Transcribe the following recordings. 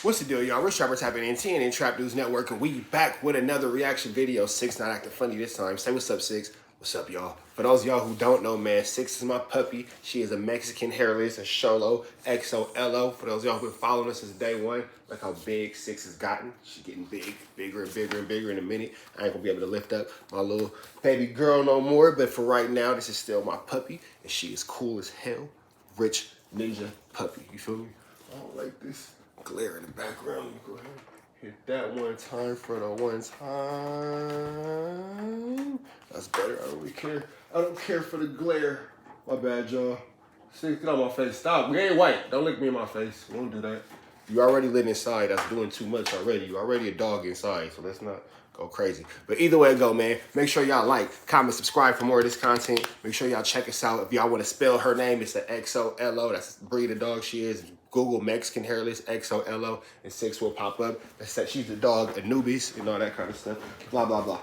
What's the deal, y'all? Rich Trapper tapping in TNN Trap News Network, and we back with another reaction video. Six not acting funny this time. Say what's up, Six. What's up, y'all? For those of y'all who don't know, man, Six is my puppy. She is a Mexican hairless, a Xolo, XOLO. For those of y'all who been following us since day one, look how big Six has gotten. She's getting big, bigger and bigger and bigger in a minute. I ain't gonna be able to lift up my little baby girl no more, but for right now, this is still my puppy, and she is cool as hell. Rich Ninja puppy, you feel me? I don't like this glare in the background. You go ahead, hit that one time for the one time. That's better. I don't really care. I don't care for the glare. My bad, y'all. See, get on my face. Stop. We ain't white. Don't look me in my face. We don't do that. You already live inside. That's doing too much already. You already a dog inside, so let's not go crazy. But either way it go, man, make sure y'all like, comment, subscribe for more of this content. Make sure y'all check us out. If y'all want to spell her name, it's the XOLO. That's the breed of dog she is. Google Mexican hairless XOLO and Six will pop up. She's the dog Anubis and all that kind of stuff. Blah, blah, blah.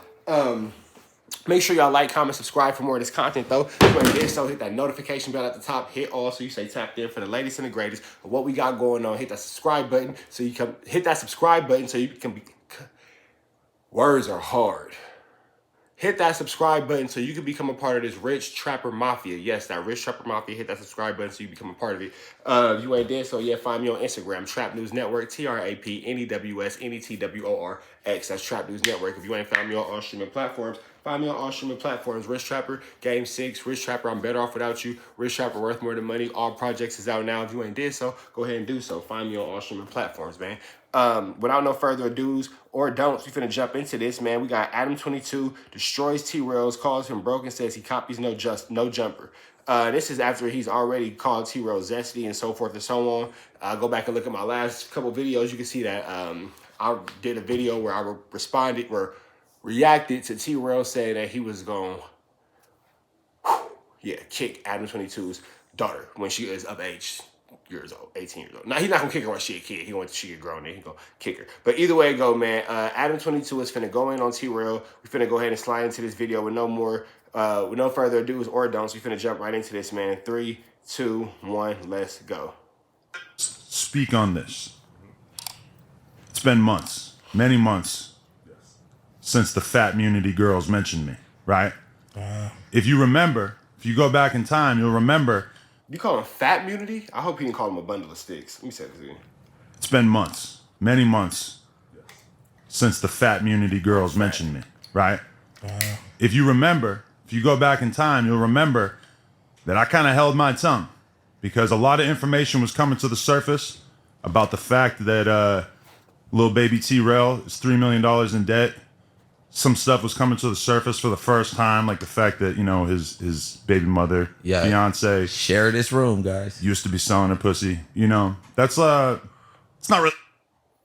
Make sure y'all like, comment, subscribe for more of this content, though. If you did so, hit that notification bell at the top. Hit all so you stay tapped in for the latest and the greatest of what we got going on. Hit that subscribe button so you can hit that subscribe button so you can be. Words are hard. Hit that subscribe button so you can become a part of this Rich Trapper Mafia. Yes, that Rich Trapper Mafia. Hit that subscribe button so you become a part of it. If you ain't there, so yeah, find me on Instagram, Trap News Network, TRAPNEWSNETWORX. That's Trap News Network. If you ain't found me on all streaming platforms, find me on all streaming platforms. Rich Trapper, Game 6, Rich Trapper, I'm better off without you. Rich Trapper, worth more than money. All projects is out now. If you ain't did so, go ahead and do so. Find me on all streaming platforms, man. Without no further ado's or don'ts, we finna jump into this, man. We got Adam22 destroys T-Rails, calls him broke, and says he copies no jumper. This is after he's already called T-Rail zesty and so forth and so on. Go back and look at my last couple videos. You can see that I did a video where I reacted to T-Rail saying that he was going kick Adam22's daughter when she is of age. Years old, 18 years old. Now, he's not going to kick her when she a kid. He wants she get grown and he's going to kick her. But either way it go, man, Adam22 is finna go in on T-Rail. We finna go ahead and slide into this video with no further ado's or don'ts. We finna jump right into this, man. 3, 2, 1, let's go. Speak on this. It's been months, many months, since the fat Munity girls mentioned me, right? If you remember, if you go back in time, you'll remember. You call him Fat Munity? I hope he didn't call him a bundle of sticks. Let me say this again. It's been months, many months, since the fat Munity girls mentioned me, right? If you remember, if you go back in time, you'll remember that I kind of held my tongue because a lot of information was coming to the surface about the fact that little baby T-Rail is $3 million in debt. Some stuff was coming to the surface for the first time, like the fact that, you know, his baby mother, fiance, share this room, guys, used to be selling her pussy. You know, that's it's not really.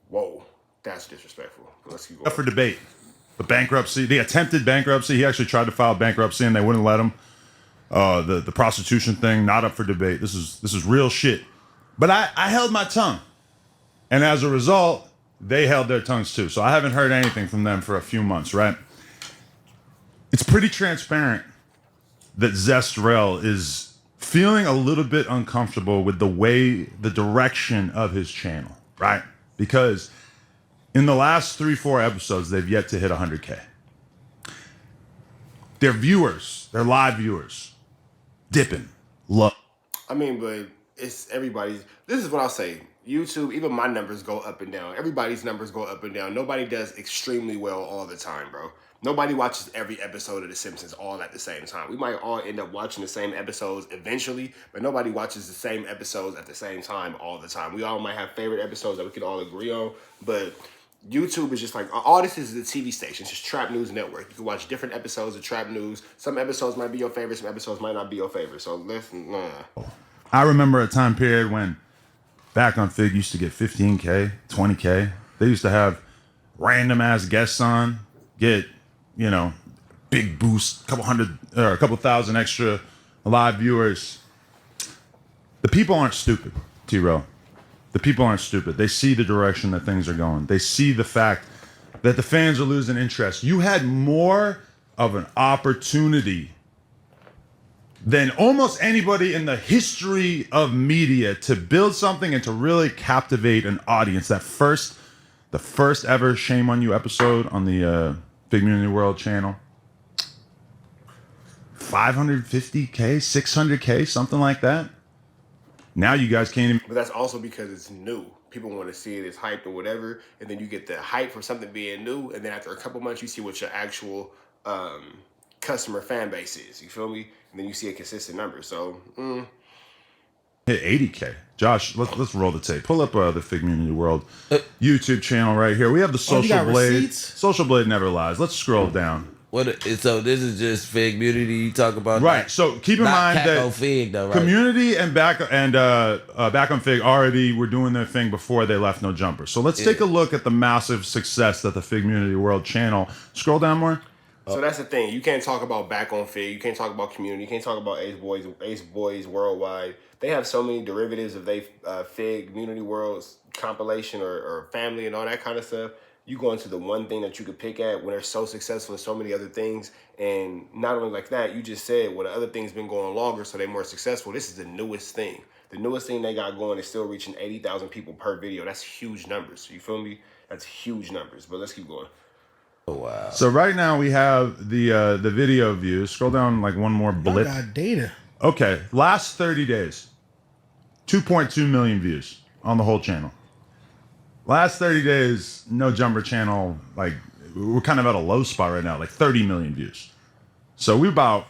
Whoa, that's disrespectful. Let's keep going. Up for debate. The bankruptcy, the attempted bankruptcy. He actually tried to file bankruptcy and they wouldn't let him. The prostitution thing, not up for debate. This is real shit. But I held my tongue, and as a result, they held their tongues too. So I haven't heard anything from them for a few months, right? It's pretty transparent that Zestrel is feeling a little bit uncomfortable with the direction of his channel, right? Because in the last 3-4 episodes, they've yet to hit 100K. Their viewers, their live viewers, dipping low. I mean, but it's everybody's. This is what I'll say. YouTube, even my numbers go up and down. Everybody's numbers go up and down. Nobody does extremely well all the time, bro. Nobody watches every episode of The Simpsons all at the same time. We might all end up watching the same episodes eventually, but nobody watches the same episodes at the same time all the time. We all might have favorite episodes that we can all agree on, but YouTube is just like, all this is the TV station. It's just Trap News Network. You can watch different episodes of Trap News. Some episodes might be your favorite, some episodes might not be your favorite. So listen, I remember a time period when Back on Fig used to get 15K, 20K. They used to have random ass guests on, get, you know, big boost, a couple thousand extra live viewers. The people aren't stupid, T-Rail. The people aren't stupid. They see the direction that things are going. They see the fact that the fans are losing interest. You had more of an opportunity than almost anybody in the history of media to build something and to really captivate an audience. The first ever Shame on You episode on the Big Community World channel. 550K, 600K, something like that. Now you guys can't even. But that's also because it's new. People want to see it as hype or whatever, and then you get the hype for something being new, and then after a couple months, you see what your actual customer fan base is. You feel me? And then you see a consistent number. So hit 80K. Josh, let's roll the tape. Pull up the Fig Community World YouTube channel right here. We have the Social Blade. Receipts? Social Blade never lies. Let's scroll down. So this is just Fig Community you talk about, right? So keep in mind that Fig, though, right? Community and back on Fig already were doing their thing before they left No Jumper. So let's take a look at the massive success that the Fig Community World channel. Scroll down more. So that's the thing. You can't talk about back on Fig. You can't talk about Community. You can't talk about Ace Boys Worldwide. They have so many derivatives of they Fig Community World's compilation or family and all that kind of stuff. You go into the one thing that you could pick at when they're so successful in so many other things. And not only like that, you just said, well, the other thing's been going longer, so they're more successful. This is the newest thing. The newest thing they got going is still reaching 80,000 people per video. That's huge numbers. You feel me? That's huge numbers. But let's keep going. Oh, wow. So right now we have the video views. Scroll down like one more blip. Got data. Okay, last 30 days, 2.2 million views on the whole channel. Last 30 days, No Jumper channel, like, we're kind of at a low spot right now, like 30 million views. So we're about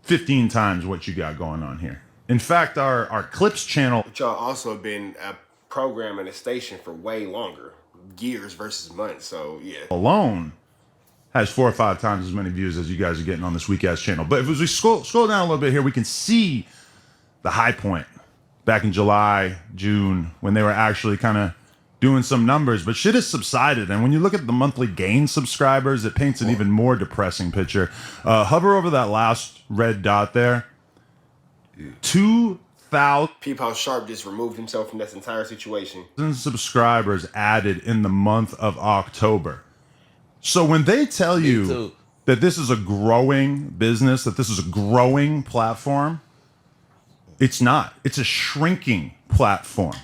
15 times what you got going on here. In fact, our Clips channel... But y'all also have been a program and a station for way longer. Years versus months, so yeah. Alone has 4 or 5 times as many views as you guys are getting on this weak-ass channel. But if we scroll down a little bit here, we can see the high point back in July, June, when they were actually kind of doing some numbers, but shit has subsided. And when you look at the monthly gain subscribers, it paints an even more depressing picture. Hover over that last red dot there. 2,000 Peep how Sharp just removed himself from this entire situation. subscribers added in the month of October. So when they tell you that this is a growing business, that this is a growing platform, it's not. It's a shrinking platform.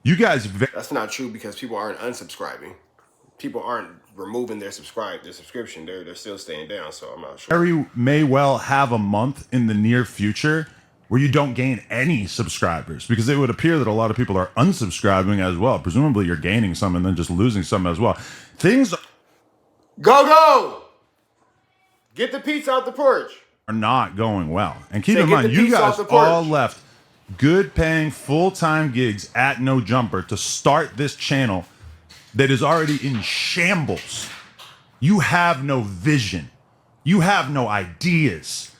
You guys... That's not true because people aren't unsubscribing. People aren't removing their subscription. They're still staying down, so I'm not sure. Very may well have a month in the near future where you don't gain any subscribers, because it would appear that a lot of people are unsubscribing as well. Presumably you're gaining some and then just losing some as well. Things Go! Get the pizza out the porch. are not going well. And keep Say, in get mind, the you pizza guys off the porch. all left good paying full-time gigs at No Jumper to start this channel that is already in shambles. You have no vision. You have no ideas.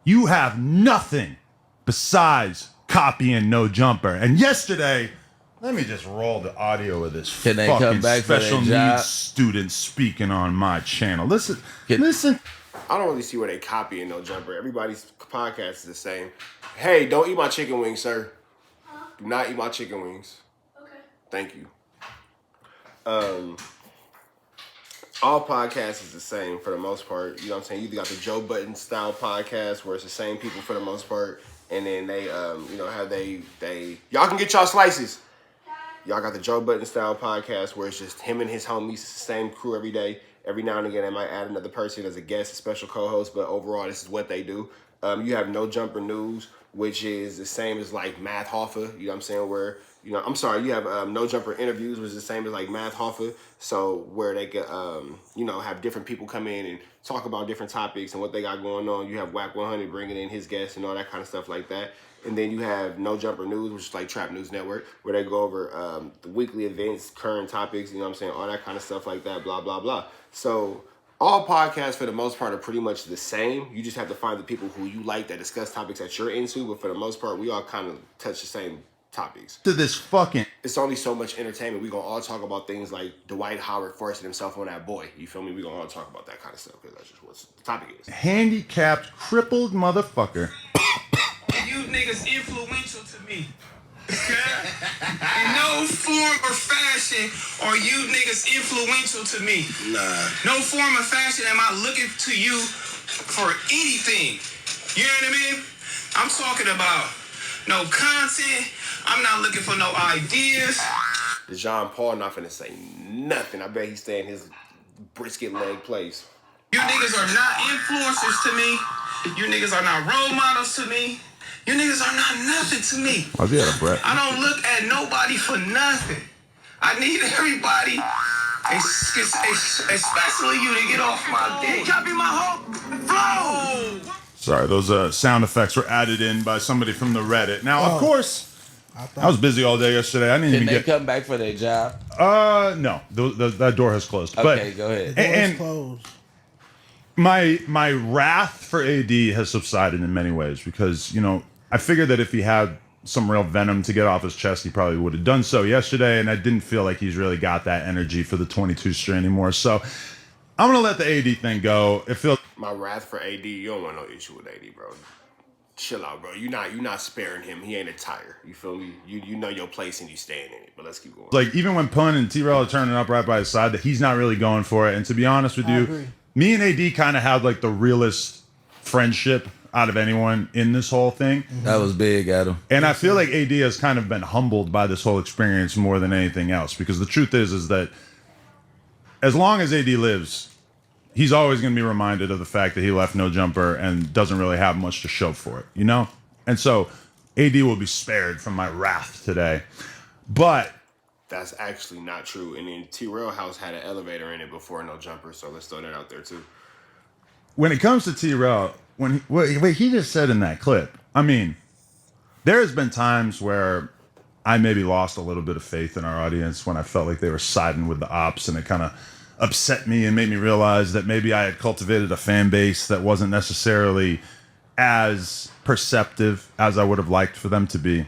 You have nothing besides copying No Jumper. And yesterday, let me just roll the audio of this Can they come fucking back for special that job? needs student speaking on my channel. Listen. I don't really see where they copying No Jumper. Everybody's podcast is the same. Hey, don't eat my chicken wings, sir. Do not eat my chicken wings. Okay. Thank you. All podcasts is the same for the most part. You know what I'm saying? You got the Joe Budden style podcast where it's the same people for the most part. And then they, have they y'all can get y'all slices. Y'all got the Joe Budden style podcast where it's just him and his homies, it's the same crew every day. Every now and again, they might add another person as a guest, a special co-host, but overall, this is what they do. You have No Jumper News, which is the same as like Math Hoffa, you know what I'm saying, where, you have No Jumper Interviews, which is the same as like Math Hoffa, so where they could, have different people come in and talk about different topics and what they got going on. You have Whack 100 bringing in his guests and all that kind of stuff like that. And then you have No Jumper News, which is like Trap News Network, where they go over the weekly events, current topics, you know what I'm saying, all that kind of stuff like that, blah, blah, blah. So all podcasts, for the most part, are pretty much the same. You just have to find the people who you like that discuss topics that you're into, but for the most part, we all kind of touch the same topics. To this fucking... It's only so much entertainment. We're going to all talk about things like Dwight Howard forcing himself on that boy. You feel me? We're going to all talk about that kind of stuff because that's just what the topic is. handicapped, crippled motherfucker. You niggas influential to me. Okay? In no form or fashion are you niggas influential to me. Nah. No form or fashion am I looking to you for anything. You know what I mean? I'm talking about no content. I'm not looking for no ideas. John Paul not finna say nothing. I bet he stay in his brisket leg place. You niggas are not influencers to me. You niggas are not role models to me. You niggas are not nothing to me. I'll be out of breath. I don't look at nobody for nothing. I need everybody, especially you, to get off my dick. Copy my whole flow. Sorry, those sound effects were added in by somebody from the Reddit. Now, of course, I was busy all day yesterday. I didn't Can even they get. come back for their job? No, that door has closed. Okay, but, go ahead. And Closed. my wrath for AD has subsided in many ways because I figured that if he had some real venom to get off his chest, he probably would have done so yesterday, and I didn't feel like he's really got that energy for the 22 string anymore. So I'm gonna let the AD thing go. It feels My wrath for AD, you don't want no issue with AD, bro. Chill out, bro. You're not sparing him. He ain't a tire. You feel me? You know your place and you staying in it. But let's keep going. like even when Pun and T-Rail are turning up right by his side, that he's not really going for it. And to be honest with you, agree. me and AD kind of had like the realest friendship out of anyone in this whole thing. That was big, Adam. And I feel like AD has kind of been humbled by this whole experience more than anything else. Because the truth is that as long as AD lives, he's always going to be reminded of the fact that he left No Jumper and doesn't really have much to show for it, And so AD will be spared from my wrath today. But That's actually not true. And then T-Rail house had an elevator in it before No Jumper, so let's throw that out there too. when it comes to T-Rail, he just said in that clip, I mean, there has been times where I maybe lost a little bit of faith in our audience when I felt like they were siding with the ops, and it kind of upset me and made me realize that maybe I had cultivated a fan base that wasn't necessarily as perceptive as I would have liked for them to be.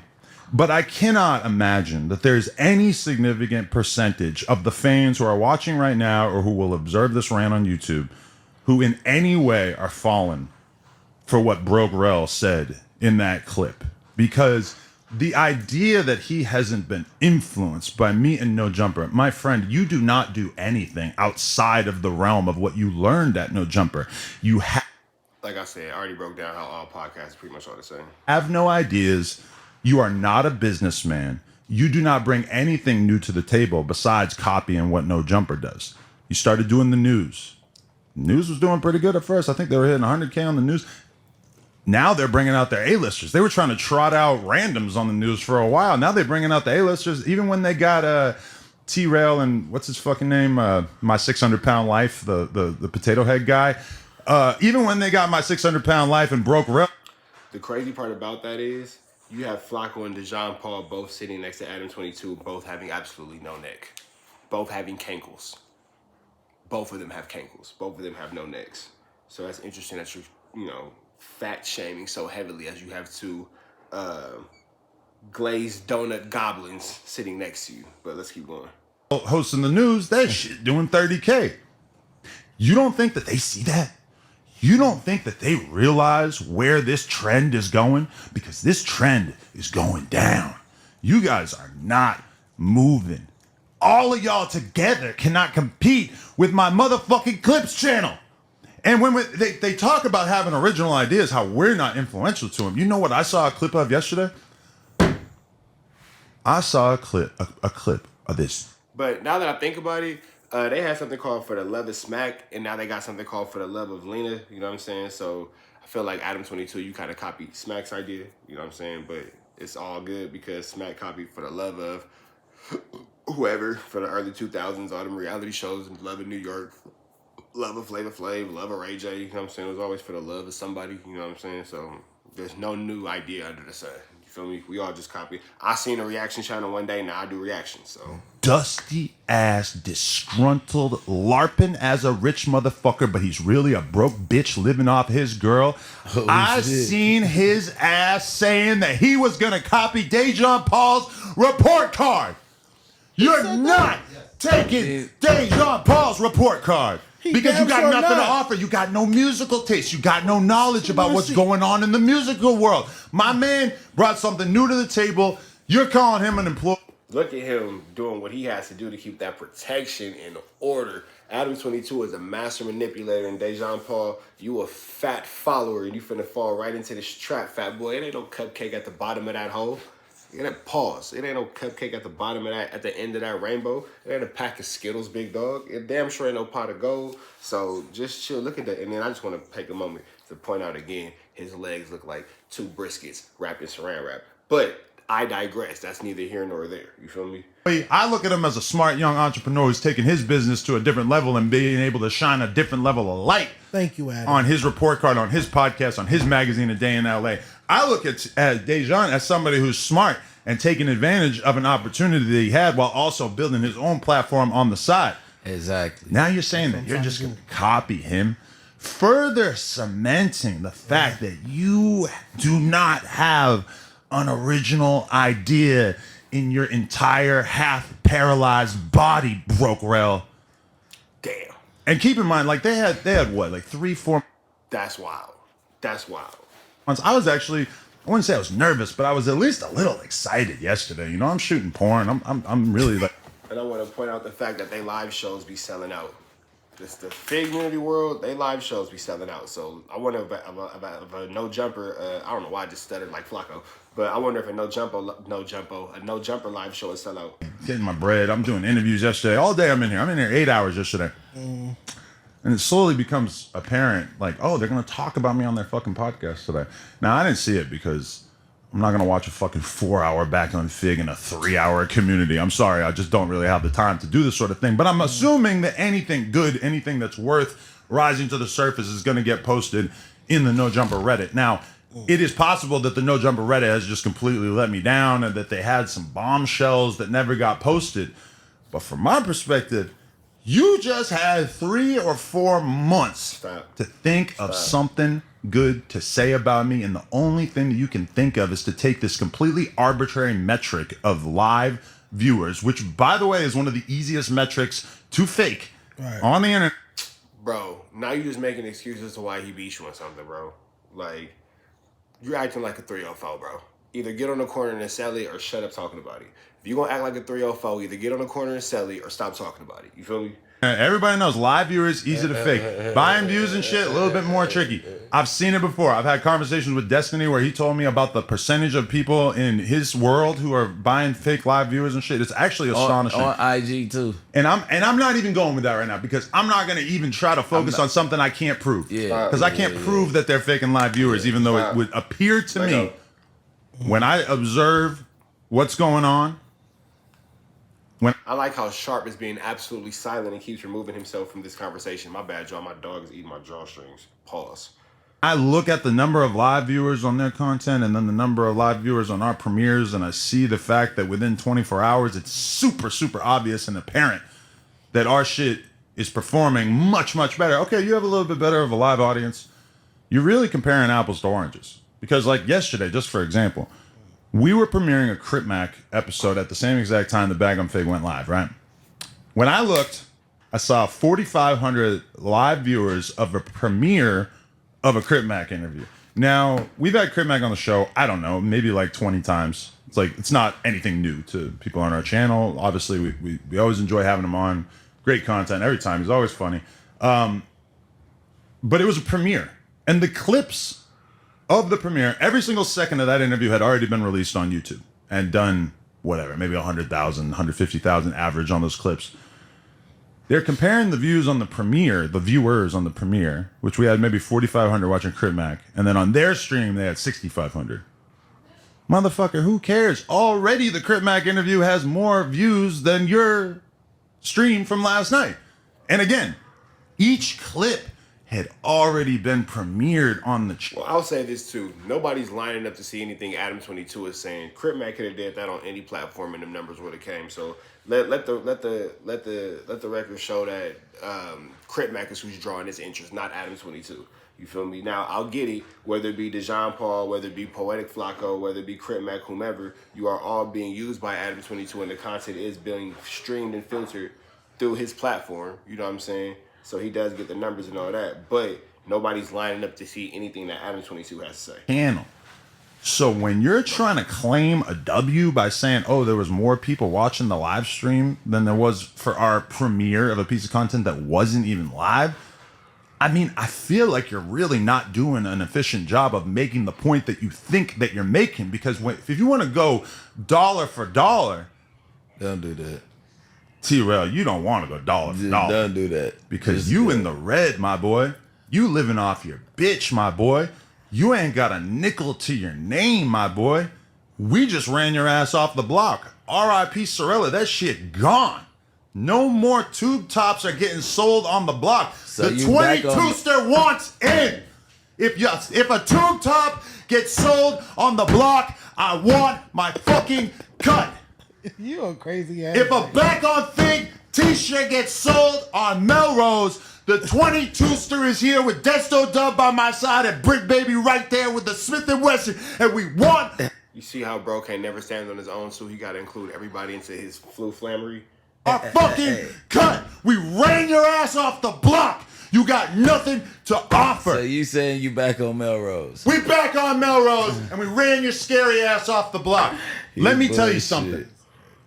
But I cannot imagine that there's any significant percentage of the fans who are watching right now or who will observe this rant on YouTube who in any way are fallen for what Broke Rel said in that clip. Because the idea that he hasn't been influenced by me and No Jumper, my friend, you do not do anything outside of the realm of what you learned at No Jumper. You Like I said, I already broke down how all podcasts pretty much are the same. have no ideas. You are not a businessman. You do not bring anything new to the table besides copying what No Jumper does. You started doing the news. News was doing pretty good at first. I think they were hitting 100K on the news. Now they're bringing out their A-listers. They were trying to trot out randoms on the news for a while. Now they're bringing out the A-listers. Even when they got T-Rail and what's his fucking name? My 600 Pound Life, the potato head guy. Even when they got My 600 Pound Life and Broke Rel. The crazy part about that is you have Flacco and DeJohn Paul both sitting next to Adam 22, both having absolutely no neck. Both having cankles. Both of them have cankles. Both of them have no necks. So that's interesting that you're, fat shaming so heavily as you have two glazed donut goblins sitting next to you. But let's keep going. Hosting the news, that shit doing 30K. You don't think that they see that? You don't think that they realize where this trend is going? Because this trend is going down. You guys are not moving. All of y'all together cannot compete with my motherfucking Clips channel. And when they talk about having original ideas, how we're not influential to them. You know what I saw a clip of yesterday? I saw a clip of this. But now that I think about it, they had something called For the Love of Smack, and now they got something called For the Love of Lena. You know what I'm saying? So I feel like Adam 22, you kind of copied Smack's idea. You know what I'm saying? But it's all good because Smack copied For the Love of whoever for the early 2000s, all them reality shows, Love in New York, Love of Flavor Flav, Love of Ray J. You know what I'm saying? It was always for the love of somebody. You know what I'm saying? So there's no new idea under the sun. You feel me? We all just copy. I seen a reaction channel one day, now I do reactions. So Dusty ass, disgruntled, LARPing as a rich motherfucker, but he's really a broke bitch living off his girl. I seen his ass saying that he was gonna copy Dejon Paul's report card. You're not taking Dejon Paul's report card. Because you got nothing to offer. You got no musical taste. You got no knowledge about what's going on in the musical world. My man brought something new to the table. You're calling him an employee. Look at him doing what he has to do to keep that protection in order. Adam 22 is a master manipulator, and Dejan Paul, you a fat follower, and you finna fall right into this trap, fat boy. It ain't no cupcake at the bottom of that hole. It ain't pause. It ain't no cupcake at the bottom of that, at the end of that rainbow. It ain't a pack of Skittles, big dog. It damn sure ain't no pot of gold. So just chill. Look at that. And then I just want to take a moment to point out again, his legs look like 2 briskets wrapped in saran wrap. But I digress. That's neither here nor there. You feel me? I look at him as a smart young entrepreneur who's taking his business to a different level and being able to shine a different level of light. Thank you, Adam. On his report card, on his podcast, on his magazine, A Day in LA. I look at Dejan as somebody who's smart and taking advantage of an opportunity that he had while also building his own platform on the side. Exactly. Now you're saying that you're just going to copy him, further cementing the fact that you do not have an original idea in your entire half-paralyzed body, Brokerell. Damn. And keep in mind, like they had what, like 3-4. That's wild. That's wild. Months. I was actually, I wouldn't say I was nervous, but I was at least a little excited yesterday. You know, I'm shooting porn. I'm really like. And I want to point out the fact that they live shows be selling out. This the Fig Unity world, they live shows be selling out. So I wonder if a no jumper. I don't know why I just stuttered like Flacco, but I wonder if a no jumper live show is sell out. Getting my bread. I'm doing interviews yesterday. All day I'm in here. I'm in here 8 hours yesterday. And it slowly becomes apparent, like, oh, they're going to talk about me on their fucking podcast today. Now, I didn't see it because I'm not going to watch a fucking 4-hour back on Fig in a 3-hour community. I'm sorry. I just don't really have the time to do this sort of thing. But I'm assuming that anything good, anything that's worth rising to the surface is going to get posted in the No Jumper Reddit. Now, it is possible that the No Jumper Reddit has just completely let me down and that they had some bombshells that never got posted. But from my perspective, you just had 3 or 4 months to think of something good to say about me, and the only thing that you can think of is to take this completely arbitrary metric of live viewers, which, by the way, is one of the easiest metrics to fake on the internet. Bro, now you just making excuses to why he beat you on something, bro. Like, you're acting like a 304, bro. Either get on the corner and sell it or shut up talking about it. If you're going to act like a 304, either get on the corner and sell it or stop talking about it. You feel me? Everybody knows live viewers, easy to fake. Buying views and shit, a little bit more tricky. I've seen it before. I've had conversations with Destiny where he told me about the percentage of people in his world who are buying fake live viewers and shit. It's actually astonishing. On IG too. And I'm not even going with that right now because I'm not going to even try to focus on something I can't prove. Yeah. Because I can't prove that they're faking live viewers, even though it would appear to me when I observe what's going on. I like how Sharp is being absolutely silent and keeps removing himself from this conversation. My bad, y'all. My dog is eating my drawstrings. Pause. I look at the number of live viewers on their content and then the number of live viewers on our premieres, and I see the fact that within 24 hours, it's super, super obvious and apparent that our shit is performing much, much better. Okay, you have a little bit better of a live audience. You're really comparing apples to oranges. Because like yesterday, just for example, we were premiering a Crip Mac episode at the same exact time the Bag on Fig went live, right? When I looked, I saw 4,500 live viewers of a premiere of a Crip Mac interview. Now, we've had Crip Mac on the show, I don't know, maybe like 20 times. It's like, it's not anything new to people on our channel. Obviously, we always enjoy having him on. Great content every time. He's always funny. But it was a premiere. And the clips of the premiere, every single second of that interview had already been released on YouTube and done whatever, maybe 100,000, 150,000 average on those clips. They're comparing the views on the premiere, the viewers on the premiere, which we had maybe 4,500 watching Crip Mac, and then on their stream they had 6,500. Motherfucker, who cares? Already the Crip Mac interview has more views than your stream from last night. And again, each clip had already been premiered on the Well, I'll say this too. Nobody's lining up to see anything Adam 22 is saying. Crip Mac could have did that on any platform and the numbers would have came. So let the record show that Crip Mac is who's drawing his interest, not Adam 22. You feel me? Now, I'll get it, whether it be Dejan Paul, whether it be Poetic Flacco, whether it be Crip Mac, whomever, you are all being used by Adam 22 and the content is being streamed and filtered through his platform. You know what I'm saying? So he does get the numbers and all that, but nobody's lining up to see anything that Adam 22 has to say. Channel. So when you're trying to claim a W by saying, oh, there was more people watching the live stream than there was for our premiere of a piece of content that wasn't even live, I mean, I feel like you're really not doing an efficient job of making the point that you think that you're making. Because if you want to go dollar for dollar, Don't do that. T-Rail, you don't want to go dollar for dollar. Don't do that. Because Just you go. in the red, my boy. You living off your bitch, my boy. You ain't got a nickel to your name, my boy. We just ran your ass off the block. R.I.P. Sorella, that shit gone. No more tube tops are getting sold on the block. So the you back on- 22ster wants in. If a tube top gets sold on the block, I want my fucking cut. You a crazy ass. If a back on Fig t-shirt gets sold on Melrose, the 22ster is here with Desto Dub by my side and Brick Baby right there with the Smith & Wesson, and we want... You see how bro can't never stand on his own, so he got to include everybody into his flu flammery. our fucking cut. We ran your ass off the block. You got nothing to offer. So you saying you back on Melrose? We back on Melrose, and we ran your scary ass off the block. Let me tell you bullshit. something.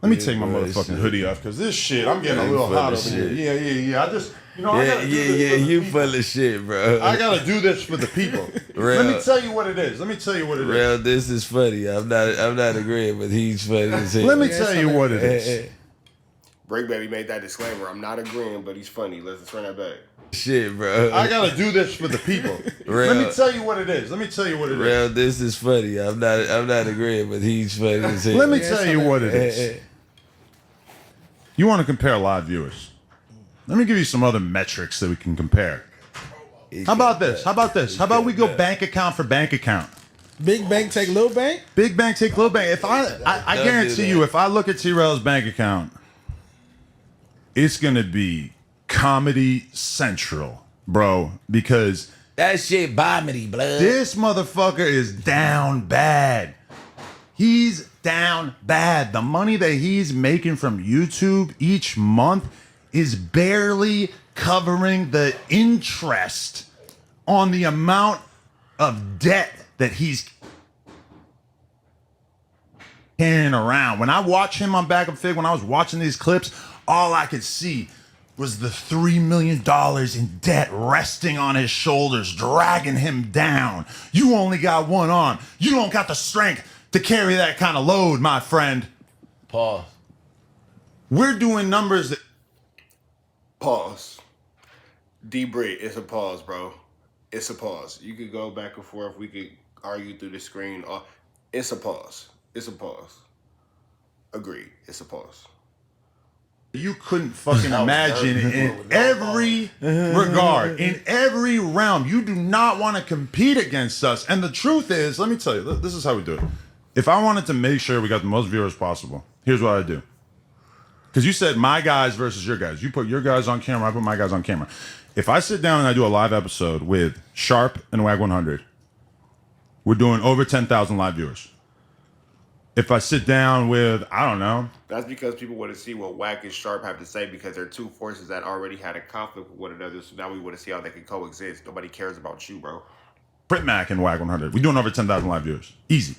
Let me take my bullshit. motherfucking hoodie off, because this shit, I'm getting a You little full hot of over here. shit. Yeah. I just, I gotta do this for the You people. full of shit, bro. I gotta do this for the people. Real. Let me tell you what it is. Real, this is funny. I'm not agreeing, but he's funny as hell. Let me tell you what it is. Hey, Break Baby made that disclaimer. I'm not agreeing, but he's funny. Let's run that back. shit, bro. I gotta do this for the people. Real. Let me tell you what it is. Real, this is funny. I'm not agreeing, but he's funny as hell. Let me tell you what it Hey, is. hey. You want to compare live viewers? Let me give you some other metrics that we can compare. How about this? How about we go bank account for bank account? Big bank take little bank. Big bank take little bank. If I Don't do guarantee that. you, if I look at T-Rail's bank account, it's gonna be Comedy Central, bro. Because That shit vomity, blood. this motherfucker is down bad. He's down bad. The money that he's making from YouTube each month is barely covering the interest on the amount of debt that he's carrying around. When I watch him on Back of Fig, when I was watching these clips, all I could see was the $3 million in debt resting on his shoulders, dragging him down. You only got one arm. You don't got the strength to carry that kind of load, my friend. Pause. We're doing numbers that... Pause. D-Brit, it's a pause, bro. It's a pause. You could go back and forth. We could argue through the screen. It's a pause. It's a pause. Agreed. It's a pause. you couldn't fucking imagine in every regard, in every realm. You do not want to compete against us. And the truth is, let me tell you, this is how we do it. If I wanted to make sure we got the most viewers possible, here's what I do. Because you said my guys versus your guys. You put your guys on camera, I put my guys on camera. If I sit down and I do a live episode with Sharp and WAG 100, we're doing over 10,000 live viewers. If I sit down with, I don't know. That's because people want to see what Wack and Sharp have to say, because they're two forces that already had a conflict with one another. So now we want to see how they can coexist. Nobody cares about you, bro. Britmac and WAG 100. We're doing over 10,000 live viewers. Easy.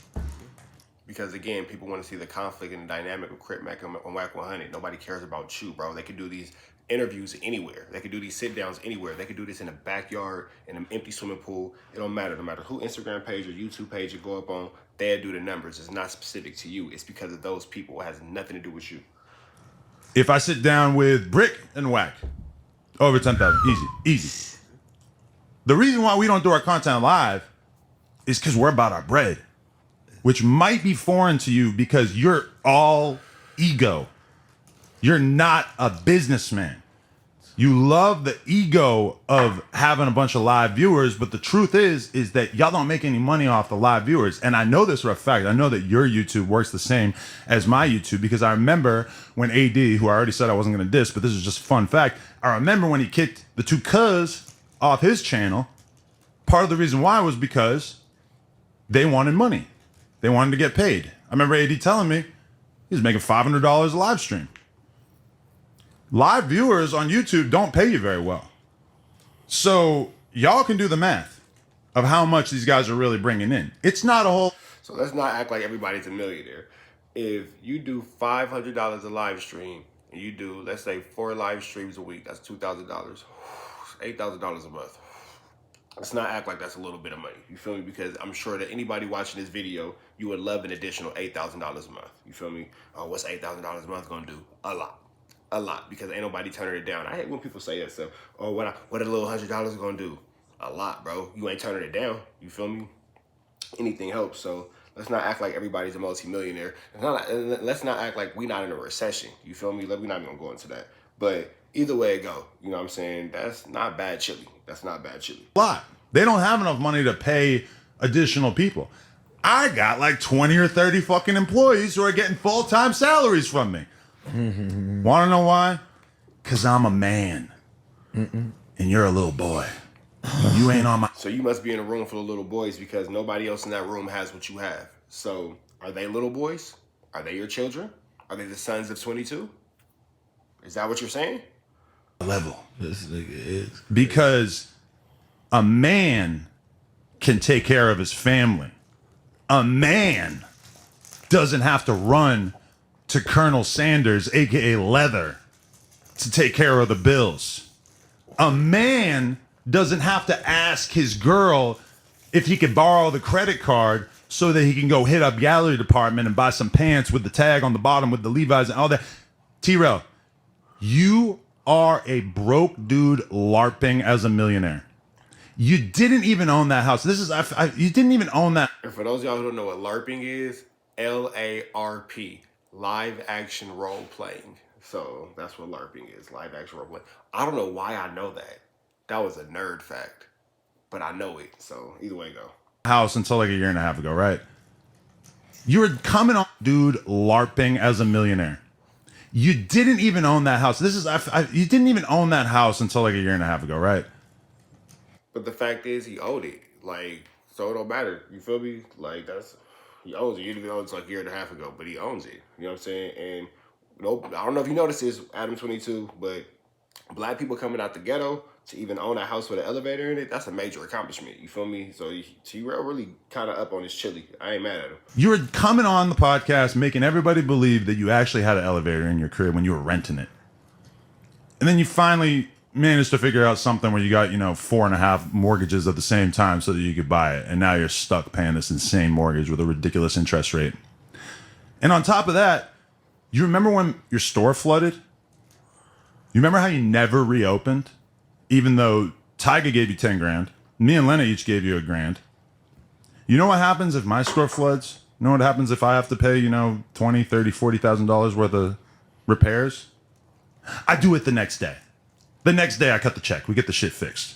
Because again, people want to see the conflict and the dynamic of Crit Mac and Wack 100. Nobody cares about you, bro. They can do these interviews anywhere. They can do these sit downs anywhere. They can do this in a backyard, in an empty swimming pool. It don't matter. No matter who Instagram page or YouTube page you go up on, they'll do the numbers. It's not specific to you. It's because of those people. It has nothing to do with you. If I sit down with Brick and Wack, over 10,000. Easy. The reason why we don't do our content live is because we're about our bread, which might be foreign to you because you're all ego. You're not a businessman. You love the ego of having a bunch of live viewers, but the truth is that y'all don't make any money off the live viewers. And I know this for a fact. I know that your YouTube works the same as my YouTube, because I remember when AD, who I already said I wasn't going to diss, but this is just a fun fact. I remember when he kicked the two cuz off his channel, part of the reason why was because they wanted money. They wanted to get paid. I remember AD telling me he was making $500 a live stream. Live viewers on YouTube don't pay you very well. So y'all can do the math of how much these guys are really bringing in. It's not a whole... So let's not act like everybody's a millionaire. If you do $500 a live stream and you do, let's say, 4 live streams a week, that's $2,000, $8,000 a month. Let's not act like that's a little bit of money. You feel me? Because I'm sure that anybody watching this video, you would love an additional $8,000 a month. You feel me? Oh, what's $8,000 a month gonna do? A lot, because ain't nobody turning it down. I hate when people say that stuff. Oh, what a little $100 gonna do? A lot, bro. You ain't turning it down. You feel me? Anything helps. So let's not act like everybody's a multi-millionaire. Let's not act like we not in a recession. You feel me? We're not even gonna go into that. But either way it go, you know what I'm saying? That's not bad chili. That's not bad chili. A lot. They don't have enough money to pay additional people. I got like 20 or 30 fucking employees who are getting full-time salaries from me. Want to know why? Because I'm a man. And you're a little boy. You ain't on my... So you must be in a room full of little boys because nobody else in that room has what you have. So are they little boys? Are they your children? Are they the sons of 22? Is that what you're saying? Level. This nigga is. Because a man can take care of his family. A man doesn't have to run to Colonel Sanders, aka Leather, to take care of the bills. A man doesn't have to ask his girl if he can borrow the credit card so that he can go hit up gallery department and buy some pants with the tag on the bottom with the Levi's and all that. Trell, you are a broke dude LARPing as a millionaire. You didn't even own that house. You didn't even own that. And for those of y'all who don't know what LARPing is, LARP, live action role playing. So that's what LARPing is, live action role playing. I don't know why I know that. That was a nerd fact, but I know it. So either way go. House until like a year and a half ago, right? You were coming on, dude, LARPing as a millionaire. You didn't even own that house. You didn't even own that house until like a year and a half ago, right? But the fact is, he owed it. Like, so it don't matter. You feel me? Like, he owns it. He didn't own it like a year and a half ago, but he owns it. You know what I'm saying? And nope, I don't know if you noticed this, Adam 22, but black people coming out the ghetto to even own a house with an elevator in it, that's a major accomplishment. You feel me? So Trell really kind of up on his chili. I ain't mad at him. You were coming on the podcast making everybody believe that you actually had an elevator in your crib when you were renting it. And then you finally managed to figure out something where you got, 4.5 mortgages at the same time so that you could buy it. And now you're stuck paying this insane mortgage with a ridiculous interest rate. And on top of that, you remember when your store flooded? You remember how you never reopened? Even though Tyga gave you 10 grand, me and Lena each gave you $1,000. You know what happens if my store floods? You know what happens if I have to pay, $20, $30, $40,000 worth of repairs? I do it the next day. The next day I cut the check. We get the shit fixed.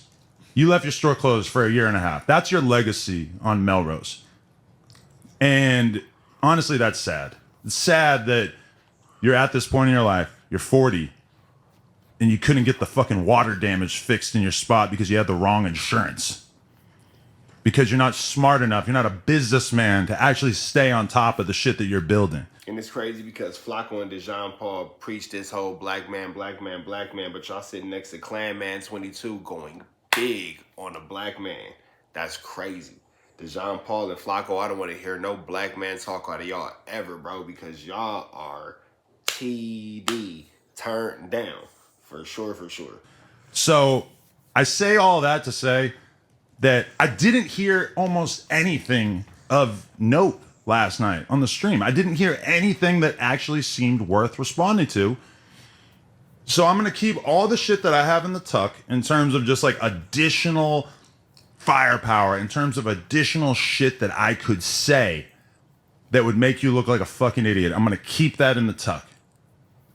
You left your store closed for a year and a half. That's your legacy on Melrose. And honestly, that's sad. It's sad that you're at this point in your life, you're 40, and you couldn't get the fucking water damage fixed in your spot because you had the wrong insurance. Because you're not smart enough, you're not a businessman to actually stay on top of the shit that you're building. And it's crazy because Flacco and Dejan Paul preached this whole black man, black man, black man, but y'all sitting next to Clan Man 22 going big on a black man. That's crazy. Dejan Paul and Flacco, I don't want to hear no black man talk out of y'all ever, bro, because y'all are TD, turned down. For sure, for sure. So I say all that to say that I didn't hear almost anything of note last night on the stream. I didn't hear anything that actually seemed worth responding to. So I'm going to keep all the shit that I have in the tuck in terms of just like additional firepower, in terms of additional shit that I could say that would make you look like a fucking idiot. I'm going to keep that in the tuck.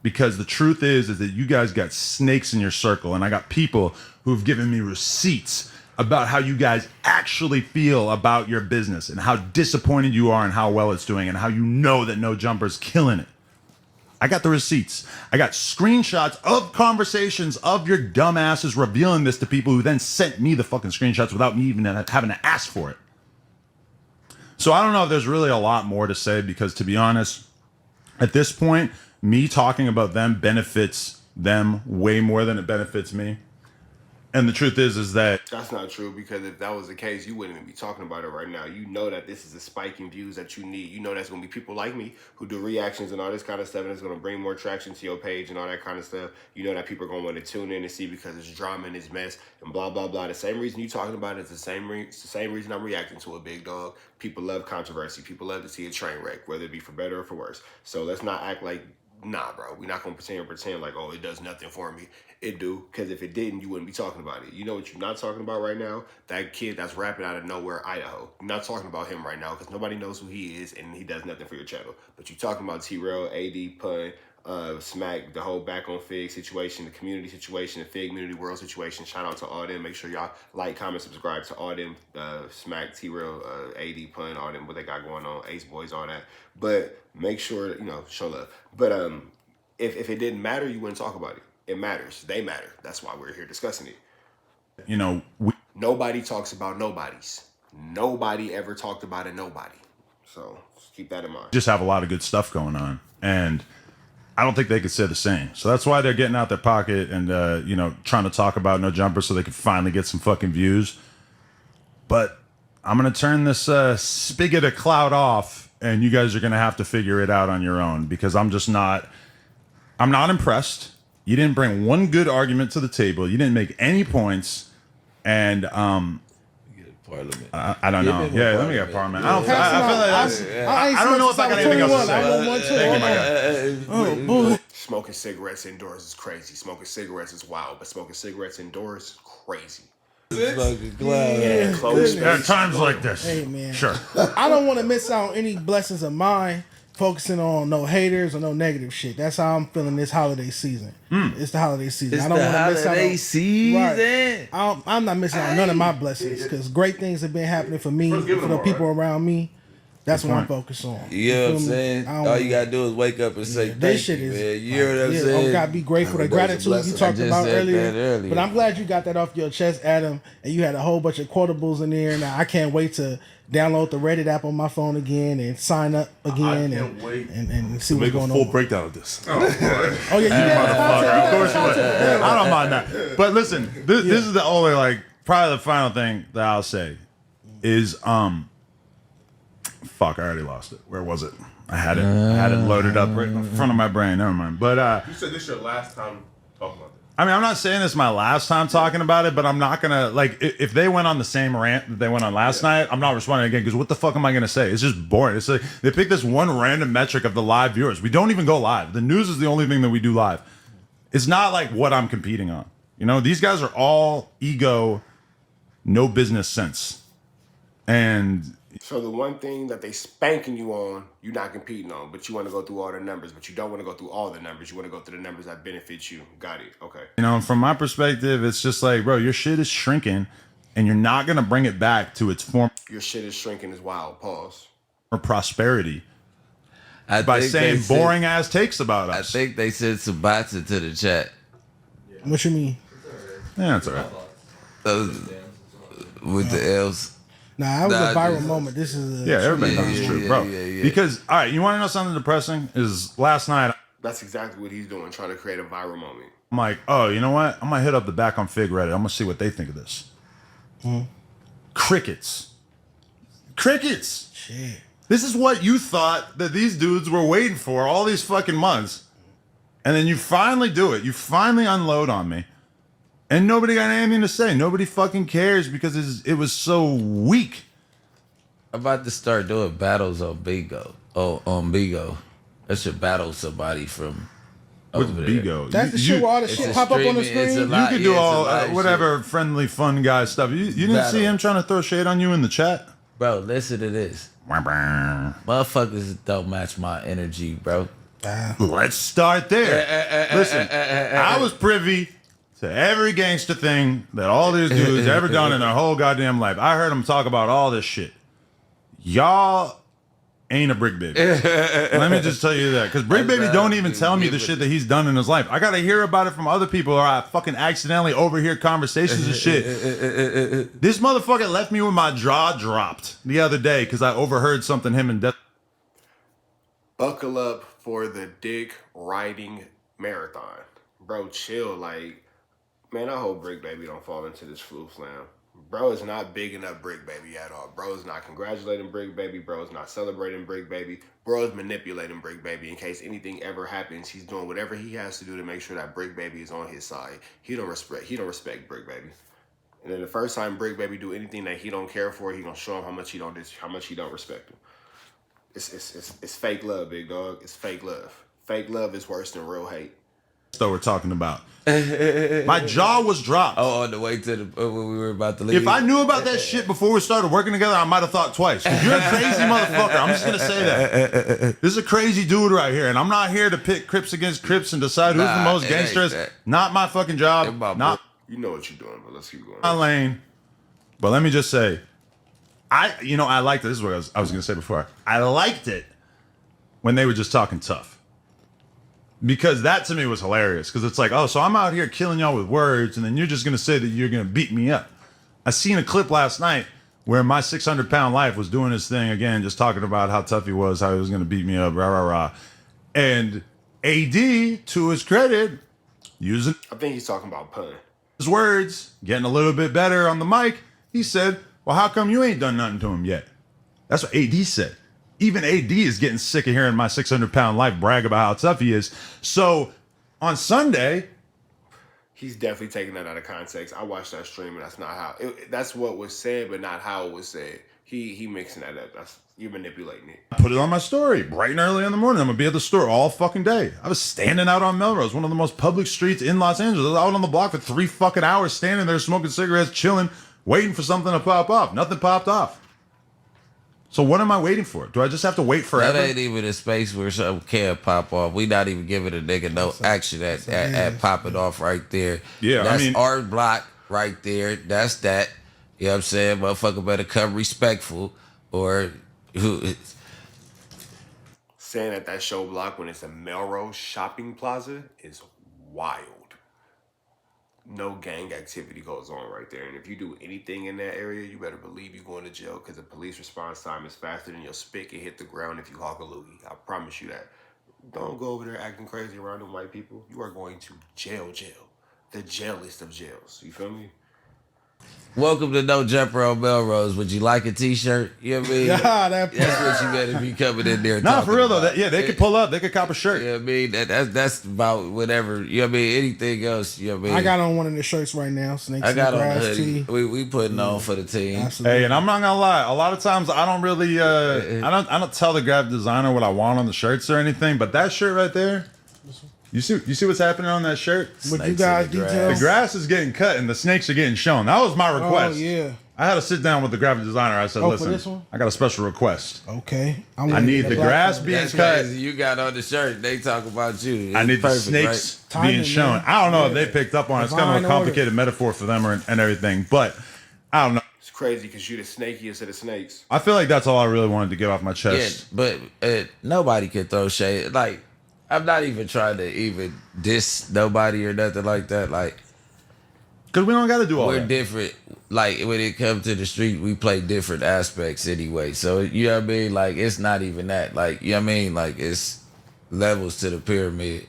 Because the truth is that you guys got snakes in your circle, and I got people who've given me receipts about how you guys actually feel about your business and how disappointed you are and how well it's doing and how you know that No Jumper's killing it. I got the receipts. I got screenshots of conversations of your dumbasses revealing this to people who then sent me the fucking screenshots without me even having to ask for it. So I don't know if there's really a lot more to say because, to be honest, at this point, me talking about them benefits them way more than it benefits me. And the truth is that That's not true, because if that was the case, you wouldn't even be talking about it right now. You know that this is a spike in views that you need. You know that's going to be people like me who do reactions and all this kind of stuff, and it's going to bring more traction to your page and all that kind of stuff. You know that people are going to want to tune in and see because it's drama and it's mess and blah, blah, blah. The same reason you talking about it is the same reason I'm reacting to it, big dog. People love controversy. People love to see a train wreck, whether it be for better or for worse. So let's not act like, nah, bro, we're not going to pretend like, oh, it does nothing for me. It do, because if it didn't, you wouldn't be talking about it. You know what you're not talking about right now? That kid that's rapping out of nowhere, Idaho. You're not talking about him right now because nobody knows who he is and he does nothing for your channel. But you're talking about Trell, AD, Pun, Smack, the whole back on Fig situation, the community situation, the Fig community world situation. Shout out to all them. Make sure y'all like, comment, subscribe to all them. Smack, Trell, AD, Pun, all them, what they got going on, Ace Boys, all that. But make sure, show love. But if it didn't matter, you wouldn't talk about it. It matters. They matter. That's why we're here discussing it. Nobody talks about nobodies. Nobody ever talked about a nobody. So just keep that in mind. just have a lot of good stuff going on. And I don't think they could say the same. So that's why they're getting out their pocket and, trying to talk about No Jumper so they can finally get some fucking views. But I'm going to turn this spigot of clout off, and you guys are going to have to figure it out on your own, because I'm not impressed. You didn't bring one good argument to the table. You didn't make any points. And Parliament. I don't know. Yeah, let me get Parliament. I don't know if I got anything else to say. Thank you, my guy. Smoking cigarettes indoors is crazy. Smoking cigarettes is wild, but smoking cigarettes indoors is crazy. There are times like this. Hey, man. Sure. I don't want to miss out on any blessings of mine, focusing on no haters or no negative shit. That's how I'm feeling this holiday season. It's the holiday season. It's I don't the want to miss out holiday on season. Right. I'm not missing out on none of my blessings, because great things have been happening for me, for the people around me. That's what I'm focused on. You know what I'm feel me? saying? I don't- All you gotta do is wake up and say, This thank shit you, is. man. You know what I'm Yeah, saying? I gotta be grateful. The Every day's a gratitude you blessing. talked I just about said that earlier. But I'm glad you got that off your chest, Adam. And you had a whole bunch of quotables in there. And I can't wait to download the Reddit app on my phone again and sign up again and see what's Make a going full on. breakdown of this. Oh yeah, you Motherfucker, of course you would. content. I don't mind that. But listen, this is the only, probably the final thing that I'll say is, fuck, I already lost it. Where was it? I had it loaded up right in front of my brain. Never mind. But You said this is your last time talking about this. I mean, I'm not saying this is my last time talking about it, but I'm not gonna if they went on the same rant that they went on last night, I'm not responding again, because what the fuck am I gonna say? It's just boring. It's like they pick this one random metric of the live viewers. We don't even go live. The news is the only thing that we do live. It's not like what I'm competing on. These guys are all ego, no business sense, and. So the one thing that they spanking you on, you're not competing on, but you want to go through all the numbers, but you don't want to go through all the numbers. You want to go through the numbers that benefit you. Got it. Okay. From my perspective, it's just like, bro, your shit is shrinking, and you're not gonna bring it back to its former Your shit is shrinking as wild. Pause. prosperity I by think saying they said- boring ass takes about I us. think they sent some bots into the chat. What you mean? Yeah, that's all right. With the L's. Nah, that was a Nah, viral just- moment. This is a Yeah, everybody knows it's true, bro. yeah. Because, all right, you want to know something depressing? Is last night That's exactly what he's doing, trying to create a viral moment. I'm like, oh, you know what? I'm gonna hit up the back on Fig Reddit. I'm gonna see what they think of this. Crickets. shit. This is what you thought that these dudes were waiting for all these fucking months. And then you finally do it. You finally unload on me. And nobody got anything to say. Nobody fucking cares because it was so weak. I'm about to start doing battles on Bingo. Oh, on Bingo. I should battle somebody from over With there. Bigo. That's the shit where all the It's shit a pop up on the streaming- it's a screen. lot- You could yeah, do it's a all lot of whatever friendly, fun guy stuff. You didn't Battle. see him trying to throw shade on you in the chat? Bro, listen to this. Motherfuckers don't match my energy, bro. Let's start there. Listen, I was privy to every gangster thing that all these dudes ever done in their whole goddamn life. I heard them talk about all this shit. Y'all ain't a Brick Baby. Let me just tell you that. Because Brick Baby don't even tell me the shit that he's done in his life. I got to hear about it from other people, or I fucking accidentally overhear conversations and shit. This motherfucker left me with my jaw dropped the other day because I overheard something him and Death. Buckle up for the dick riding marathon. Bro, chill. Man, I hope Brick Baby don't fall into this flu slam. Bro is not big enough Brick Baby at all. Bro is not congratulating Brick Baby. Bro is not celebrating Brick Baby. Bro is manipulating Brick Baby in case anything ever happens. He's doing whatever he has to do to make sure that Brick Baby is on his side. He don't respect Brick Baby. And then the first time Brick Baby do anything that he don't care for, he gonna show him how much he don't respect him. It's fake love, big dog. It's fake love. Fake love is worse than real hate. That we're talking about. My jaw was dropped. Oh, on the way to the when we were about to leave. If I knew about that shit before we started working together, I might have thought twice. 'Cause you're a crazy motherfucker. I'm just gonna say that. This is a crazy dude right here, and I'm not here to pit Crips against Crips and decide who's the most gangsters. Not my fucking job. Not You know what you're doing, but let's keep going. my lane. But let me just say, I liked it. This is what I was gonna say before. I liked it when they were just talking tough. Because that to me was hilarious. Because it's like, oh, so I'm out here killing y'all with words, and then you're just going to say that you're going to beat me up. I seen a clip last night where my 600-pound life was doing his thing again, just talking about how tough he was, how he was going to beat me up, rah, rah, rah. And AD, to his credit, using I think he's talking about pun. his words, getting a little bit better on the mic, he said, well, how come you ain't done nothing to him yet? That's what AD said. Even AD is getting sick of hearing my 600-pound life brag about how tough he is. So on Sunday, He's definitely taking that out of context. I watched that stream, and that's not how. That's what was said, but not how it was said. He mixing that up. You're manipulating it. I put it on my story bright and early in the morning. I'm gonna be at the store all fucking day. I was standing out on Melrose, one of the most public streets in Los Angeles. I was out on the block for 3 fucking hours, standing there smoking cigarettes, chilling, waiting for something to pop off. Nothing popped off. So what am I waiting for? Do I just have to wait forever? That ain't even a space where something can pop off. We not even giving a nigga no action at popping off right there. Yeah, that's I mean, our block right there. That's that. You know what I'm saying? Motherfucker better come respectful or who. Saying at that show block when it's a Melrose shopping plaza is wild. No gang activity goes on right there. And if you do anything in that area, you better believe you're going to jail because the police response time is faster than your spit can hit the ground if you hawk a loogie. I promise you that. Don't go over there acting crazy around them white people. You are going to jail. The jailest of jails. You feel me? Welcome to No Jumper on Melrose. Would you like a t-shirt? You know what I mean? Yeah, that's what you better be coming in there. Nah, for real though. About. They could pull up. They could cop a shirt. You know what I mean? That's about whatever. You know what I mean? Anything else? You know what I mean? I got on one of the shirts right now. Snakes I got in the on the grass hoodie. tee. We putting on for the team. Absolutely. Hey, and I'm not gonna lie. A lot of times I don't really I don't tell the graphic designer what I want on the shirts or anything. But that shirt right there, you see what's happening on that shirt? Would you Snakes guys in the grass. The detail? grass is getting cut and the snakes are getting shown. That was my request. Oh, yeah. I had to sit down with the graphic designer. I said, Oh, for listen, this one? I got a special request. Okay. I need the grass being That's cut. crazy. You got on the shirt. They talk about you. I It's need perfect, the snakes right? being Timing, shown. man. I don't know if Yeah. they picked up on it. It's kind of Divine a complicated metaphor for them and everything. But I don't know. It's crazy because you're the snakiest of the snakes. I feel like that's all I really wanted to get off my Yeah, chest. but nobody can throw shade. Like, I'm not even trying to even diss nobody or nothing like that. Like, Because we don't got to do all we're that. different. Like, when it comes to the street, we play different aspects anyway. So, you know what I mean? Like, it's not even that. Like, you know what I mean? Like, it's levels to the pyramid.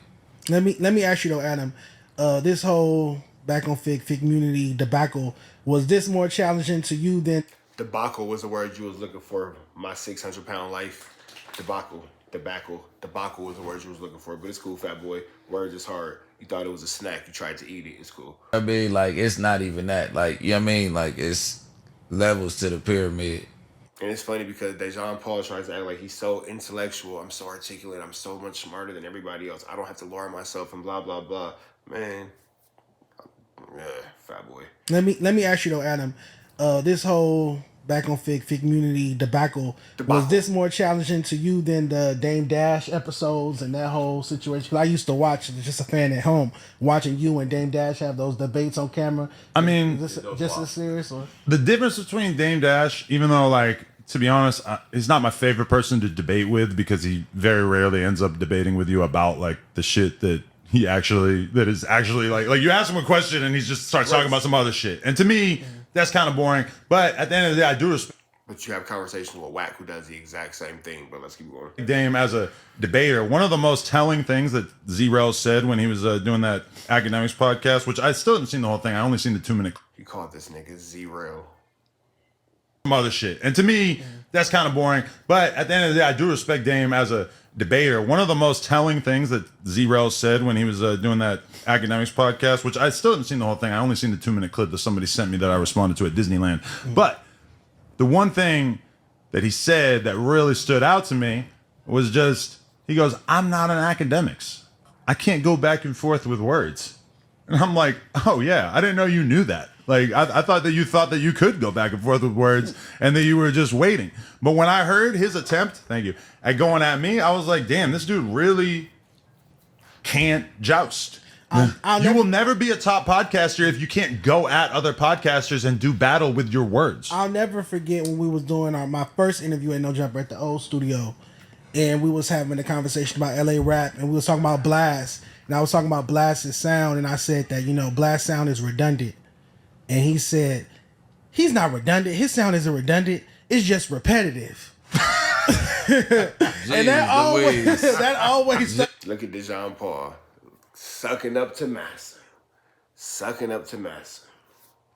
Let me ask you though, Adam. This whole back on Fig community debacle, was this more challenging to you than Debacle was the word you was looking for. My 600-pound life. Debacle was the word you was looking for. But it's cool, fat boy. Words is hard. You thought it was a snack. You tried to eat it. It's cool. I mean, like, it's not even that. Like, you know what I mean? Like, it's levels to the pyramid. And it's funny because Dejan Paul tries to act like he's so intellectual. I'm so articulate. I'm so much smarter than everybody else. I don't have to lower myself and blah, blah, blah. Man. Yeah, fat boy. let me ask you though, Adam. This whole back on Fig community debacle, was this more challenging to you than the Dame Dash episodes and that whole situation? 'Cause I used to watch, just a fan at home, watching you and Dame Dash have those debates on camera. I mean, Is this just as serious? Or? the difference between Dame Dash, even though, like, to be honest, he's not my favorite person to debate with because he very rarely ends up debating with you about, like, the shit that is actually like you ask him a question and he just starts talking about some other shit. And to me, that's kind of boring. But at the end of the day, I do respect. But you have conversations with Wack who does the exact same thing. But let's keep going. Dame as a debater. One of the most telling things that Zrel said when he was doing that academics podcast, which I still haven't seen the whole thing. I only seen the 2-minute. You called this nigga Zrel. Some other shit. And to me, that's kind of boring. But at the end of the day, I do respect Dame as a debater. One of the most telling things that Zrel said when he was doing that academics podcast, which I still haven't seen the whole thing. I only seen the 2-minute clip that somebody sent me that I responded to at Disneyland. But the one thing that he said that really stood out to me was just, he goes, I'm not an academics. I can't go back and forth with words. And I'm like, oh yeah, I didn't know you knew that. Like, I thought that you could go back and forth with words and that you were just waiting. But when I heard his attempt, thank you, at going at me, I was like, damn, this dude really can't joust. You will never be a top podcaster if you can't go at other podcasters and do battle with your words. I'll never forget when we was doing my first interview at No Jumper at the old studio, and we was having a conversation about LA rap, and we was talking about Blast, and I was talking about Blast's sound, and I said that, Blast sound is redundant. And he said, he's not redundant. His sound isn't redundant. It's just repetitive. And that always Look at Dejan Paul. Sucking up to massa. Sucking up to massa.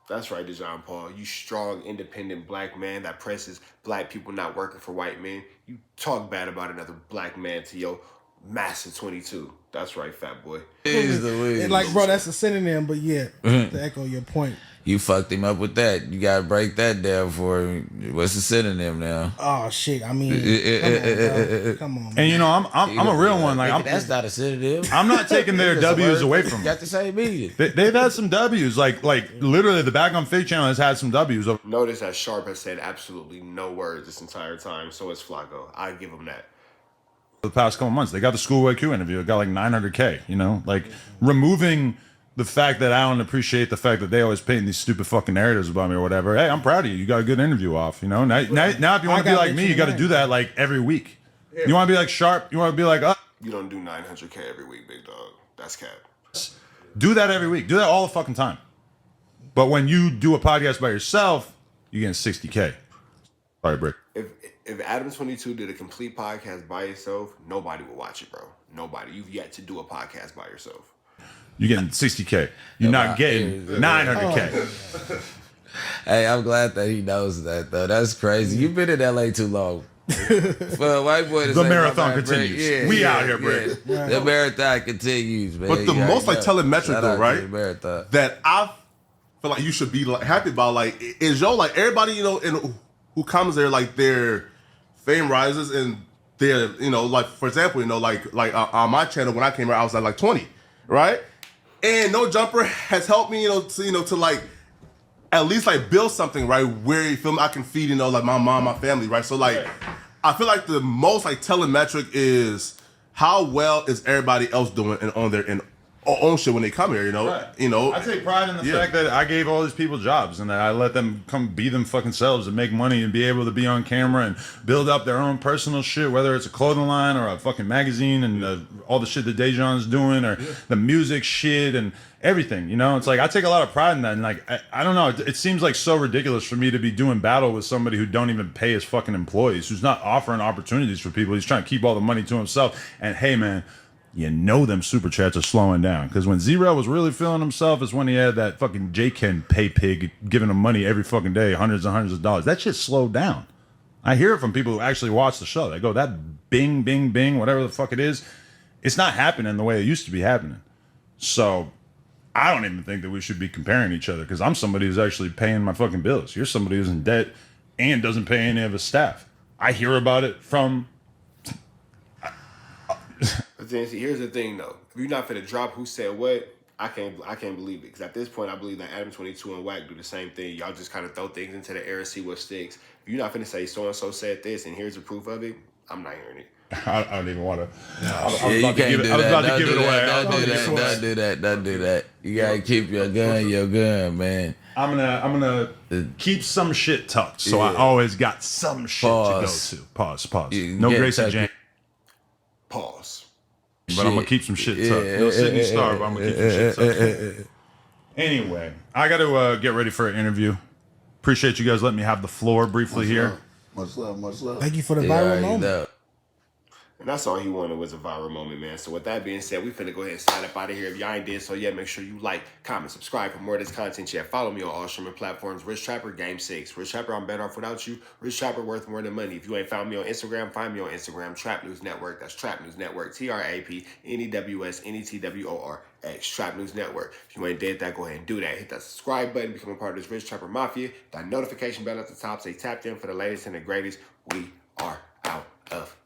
That's right, Dejan Paul. You strong, independent black man that presses black people not working for white men. You talk bad about another black man to your Master 22. That's right, fat boy. And like, bro, that's a synonym, but yeah, to echo your point. You fucked him up with that. You gotta break that down for him. What's the synonym now? Oh shit! I mean, come on, man. And I'm a real one. Like, that's not a synonym. I'm not taking their W's away from them. Got the same meaning. They've had some W's. Like literally, the Back on Fake channel has had some W's. Notice that Sharp has said absolutely no words this entire time. So is Flacco. I give him that. The past couple months, they got the Schoolboy Q interview. It got like 900K. Like removing the fact that I don't appreciate the fact that they always paint these stupid fucking narratives about me or whatever. Hey, I'm proud of you. You got a good interview off. Now if you want to be like me, you got to do that like every week. Yeah. You want to be like Sharp. You want to be like You don't do 900K every week, big dog. That's cap. Do that every week. Do that all the fucking time. But when you do a podcast by yourself, you get 60K. Sorry, Brick. If Adam 22 did a complete podcast by yourself, nobody would watch it, bro. Nobody. You've yet to do a podcast by yourself. You're getting 60K. You're not getting 900K. Hey, I'm glad that he knows that, though. That's crazy. You've been in LA too long. For a white boy to the say marathon continues. Yeah, we out here, Brick. Yeah. The marathon continues, man. But the most telemetric Shout though, out to right? the marathon. That I feel like you should be like happy about, like, is like everybody who comes there, like their fame rises and their like, for example, like on my channel when I came here I was at like 20, right? And No Jumper has helped me, to like at least like build something, right, where you feel I can feed, like my mom, my family, right? So like I feel like the most like telemetric is how well is everybody else doing and on their own shit when they come here, Right. I take pride in the fact that I gave all these people jobs and that I let them come be them fucking selves and make money and be able to be on camera and build up their own personal shit, whether it's a clothing line or a fucking magazine and all the shit that Dejan's doing or the music shit and everything, It's like I take a lot of pride in that, and like I don't know, it seems like so ridiculous for me to be doing battle with somebody who don't even pay his fucking employees, who's not offering opportunities for people. He's trying to keep all the money to himself. And hey, man, them super chats are slowing down, because when Zrel was really feeling himself is when he had that fucking J-Ken pay pig giving him money every fucking day, hundreds and hundreds of dollars. That shit slowed down. I hear it from people who actually watch the show. They go, that bing, bing, bing, whatever the fuck it is, it's not happening the way it used to be happening. So I don't even think that we should be comparing each other, because I'm somebody who's actually paying my fucking bills. You're somebody who's in debt and doesn't pay any of his staff. I hear about it from... But then, see, here's the thing, though. If you're not finna drop who said what, I can't believe it. Because at this point, I believe that Adam 22 and Wack do the same thing. Y'all just kind of throw things into the air and see what sticks. If you're not finna say so-and-so said this and here's the proof of it, I'm not hearing it. I don't even want to. I was about to give it away. Don't do that. You gotta keep your gun, man. I'm gonna keep some shit tucked, so I always got some shit to go to. Pause. No Gracie Jane. Pause. But I'm gonna keep some shit tucked. No Sydney Star, but I'm gonna keep some shit tucked. Anyway, I got to get ready for an interview. Appreciate you guys letting me have the floor briefly here. Much love, much love. Thank you for the Yeah, viral you moment. know. And that's all he wanted was a viral moment, man. So with that being said, we finna go ahead and sign up out of here. If y'all ain't did so yet, make sure you like, comment, subscribe for more of this content. Yeah, follow me on all streaming platforms. Rich Trapper, Game 6. Rich Trapper, I'm better off without you. Rich Trapper, worth more than money. If you ain't found me on Instagram, find me on Instagram. Trap News Network. That's Trap News Network. TRAPNEWSNETWORX. Trap News Network. If you ain't did that, go ahead and do that. Hit that subscribe button. Become a part of this Rich Trapper Mafia. That notification bell at the top. Say tapped in for the latest and the greatest. We are out of